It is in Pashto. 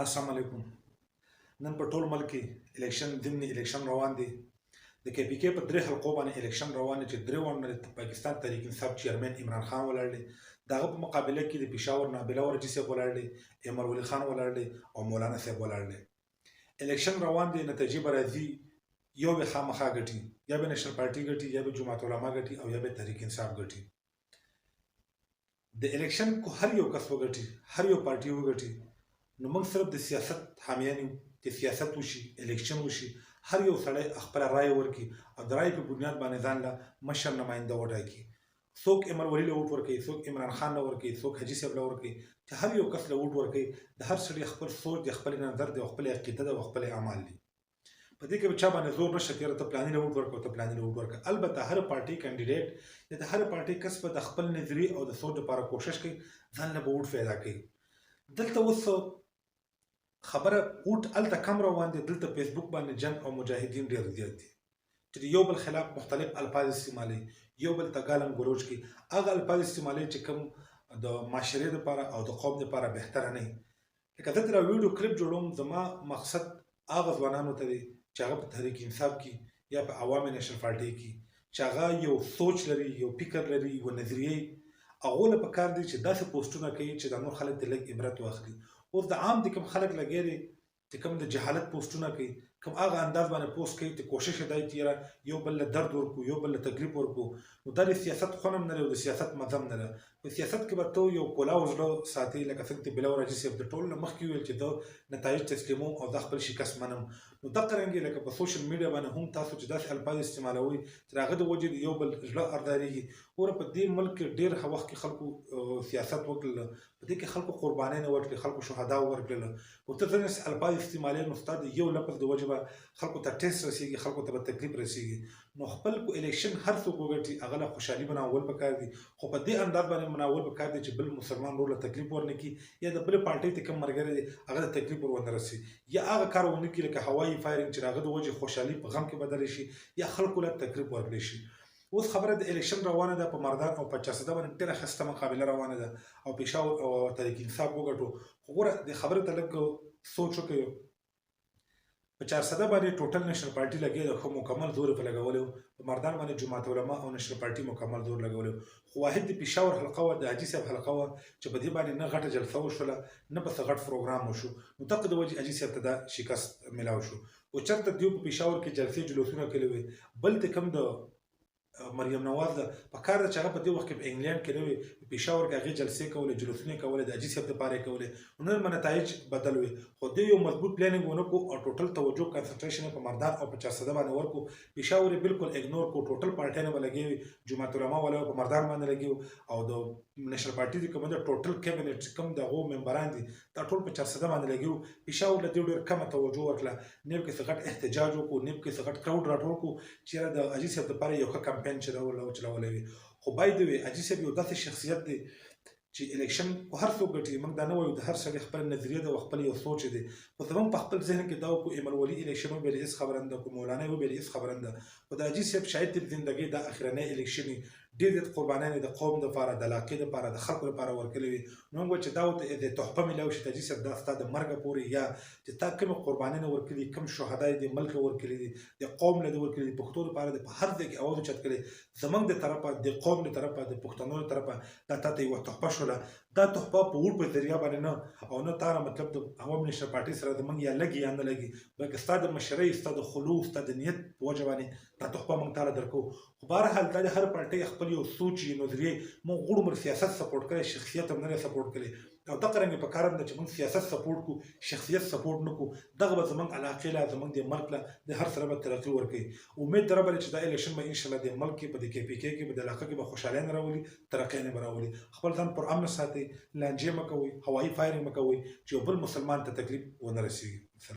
السلام علیکم. نن په ټول ملک کې ضمني الیکشن روان دی. د کې پی کې په درې حلقو باندې الیکشن روان دی چې درې ونه د پاکستان تحریک انصاف چیرمن عمران خان ولاړ دی. دغه په مقابله کې د پېښور نابله ورجي صاحب ولاړ دی، عمر ولي خان ولاړ دی او مولانا صاحب ولاړ دی. الیکشن روان دی، نتیجې به راځي. یو به خامخا ګټي، یا به نېشنل پارټي ګټي، یا به جماعت العلما ګټي او یا به تحریک انصاف ګټي. د الیکشن کو هر یو کس وګټي، هر یو پارټي وګټي، نو موږ صرف د سیاست حامیان یو چې سیاست وشي، الیکشن وشي، هر یو سړی خپل رائے ورکړي او د رائے په بنیاد باندې ځان له مشر نماینده وټاکي. څوک عمر ولي له ووټ ورکوي، څوک عمران خان له ورکوي، څوک حاجي صاحب له ورکوي، چې هر یو کس له ووټ ورکوي. د هر سړي خپل سوچ دی، خپل نظر دی او خپل عقیده ده او خپل اعمال دي. په دې کې به چا باندې زور نشته تېره ته پلاني له ووټ ورکوه، ته پلاني له ووټ ورکوه. البته هر پارټي کینډیډیټ یا د هر پارټي کس به د خپل نظریې او د سوچ لپاره کوشش کوي ځان له به ووټ پیدا کوي. دلته اوس خبره ووټ هلته کم روان دی، دلته فیسبوک باندې جنګ او مجاهدین ډېر زیات دي چې د یو بل خلاف مختلف الفاظ استعمالوي، یو بل ته ګالم ګلوچ کوي. هغه الفاظ استعمالوي چې کوم د معاشرې دپاره او د قوم دپاره بهتره نه وي. لکه زه تر ویډیو کلیپ جوړوم، زما مقصد هغه ځوانانو ته دی چې هغه په تحریک انصاف کې یا په عوامي نیشنل پارټۍ کې چې هغه یو سوچ لري، یو فکر لري، یو نظریې، هغو له پکار دی چې داسې پوسټونه کوي چې د نور خلک ترې لږ عبرت واخلي. اوس د عام د کوم خلک لګیا دي چې کوم د جهالت پوسټونه کوي، کوم هغه انداز باندې پوسټ کوي چې کوشش یې دی چې یاره یو بل له درد ورکړو، یو بل له تکلیف ورکړو. نو دا د سیاست خون هم نه لري او د سیاست مزه هم نه ده. په سیاست کې به ته یو کولاو زړه ساتي، لکه څنګه چې بلال راجي صاحب د ټولو نه مخکې وویل چې زه نتایج تسلیموم او زه خپل شکست منم. نو دغه رنګې لکه په سوشل میډیا باندې هم تاسو چې داسې الفاظ استعمالوئ چې د هغه د وجې د یو بل زړه اردارېږي. وره په دې ملک کې ډېر وخت کې خلکو سیاست وکړله، په دې کې خلکو قربانۍ ورکړې، خلکو شهدا ورکړله. خو ته ځینې الفاظ استعمالوې نو ستا د یو لفظ د وجې به خلکو ته ټیسټ رسېږي، خلکو ته به تکلیف رسېږي. نو خپل الیکشن هر څوک وګټي هغه له خوشحالي مناول پکار دي، خو په دې انداز باندې مناول پکار دي چې بل مسلمان ورور له تکلیف ورنه کړي، یا د بلې پارټۍ ته کوم ملګری دی هغه ته تکلیف ور ونه رسي، یا هغه کار ونه کړي لکه هوایي فایرنګ چې د هغه د وجې خوشحالي په غم کې بدله شي یا خلکو له تکلیف ورکړی شي. اوس خبره د الیکشن روانه ده، په مردان او په چارسده باندې ډېره ښایسته مقابله روانه ده او پېښور او تحریک انصاف وګټو. خو ګوره د خبرې ته لږ سوچ وکړو. په چارسده باندې ټوټل نېشنل پارټي لګیا ده، خو مکمل زور یې په لګولی و. په مردان باندې جماعت العلما او نېشنل پارټي مکمل زور لګولی و. خو واحد د پېښور حلقه وه، د حاجي صاحب حلقه وه چې په دې باندې نه غټه جلسه وشوله، نه په څه غټ پروګرام وشو. نو دغه د وجې حاجي صاحب ته دا شکست میلاو شو. او چېرته دوی په پېښور کې جلسې جلوسونه کړي وي. بل د کوم د مریم نواز ده په کار ده چې هغه په دې وخت کې په انګلینډ کې نه وي، په پېښور کې هغې جلسې کولې، جلوسونه یې کولې، د حاجي صاحب دپاره یې کولې. نن به نتایج بدل وي، خو دوی یو مضبوط پلانینګ ونه کړو او ټوټل توجه کنسنټریشن یې په مردان او په چارسده باندې ورکړو. پېښور یې بالکل اګنور کړو، ټوټل پارټیانې به لګې وي، جماعت العلما والا په مردان باندې لګي وو او د نېشنل پارټي چې کوم ده ټوټل کابینټ چې کوم د هغو ممبران دي دا ټول په چارسده باندې لګي وو. پېښور له دې ډېر کمه توجه ورکړه، نه پکې څه غټ احتجاج وکړو، نه پکې څه غټ کراوډ راټول کړو چې یاره د حاجي صاحب دپاره یو ښه کمپین چلولی وي. خو باید وي حاجي صاحب یو داسې شخصیت دی چې الیکشن خو هر څوک ګټي. موږ دا نه وایو، د هر سړي خپل نظریه ده او خپل یو سوچ دی. خو زموږ په خپل ذهن کې دا و کو عمر ولي الیکشن وبیلې هېڅ خبره نه ده، کو مولانا وبیلې هېڅ خبره نه ده. خو د حاجي صاحب شاید د زندګۍ دا اخرنی الیکشن وي، ډېر زیات قربانیانې د قوم دپاره، د علاقې دپاره، د خلکو لپاره ورکړې وي. نو موږ وایو چې دا ورته د تحفه میلاو شي حاجي صاحب، دا ستا د مرګه پورې، یا چې تا کومې قربانیانې ورکړي دي، کوم شهدا یې د ملک ورکړي دي، د قوم له دې ورکړي دي، پښتو دپاره د په هر ځای کې اواز اوچت کړی، زموږ د طرفه، د قوم د طرفه، د پښتنو د طرفه دا تا ته یوه تحفه شوله. دا تحفه په ووټ په ذریعه باندې نه او نه تا مطلب د عوام نېشنل پارټۍ سره زموږ یا لګي یا نه لګي، بلکې ستا د مشرۍ، ستا د خلوص، ستا د نیت په وجه باندې دا تحفه موږ تاله درکوو. خو بهرحال دا د هر پارټۍ خپل یو سوچ یې، نظریې. موږ غواړو موږ سیاست سپورټ کړی، شخصیت هم نه دی سپورټ کړی. او دغه رنګې په کار هم ده چې موږ سیاست سپورټ کړو، شخصیت سپورټ نه کړو. دغه به زموږ علاقې له، زموږ د ملک له، د هر سره به ترقي ورکوي. امید د ربه دی چې دا الیکشن به انشاءالله د ملک کې، په د کې پی کې کې به د علاقه کې به خوشحالۍ راولي، ترقیانې به راولي. خپل ځان پر امن ساتئ، لانجې مه کوئ، هوایي فایرنګ مه کوئ چې یو بل مسلمان ته تکلیف ونه رسېږي.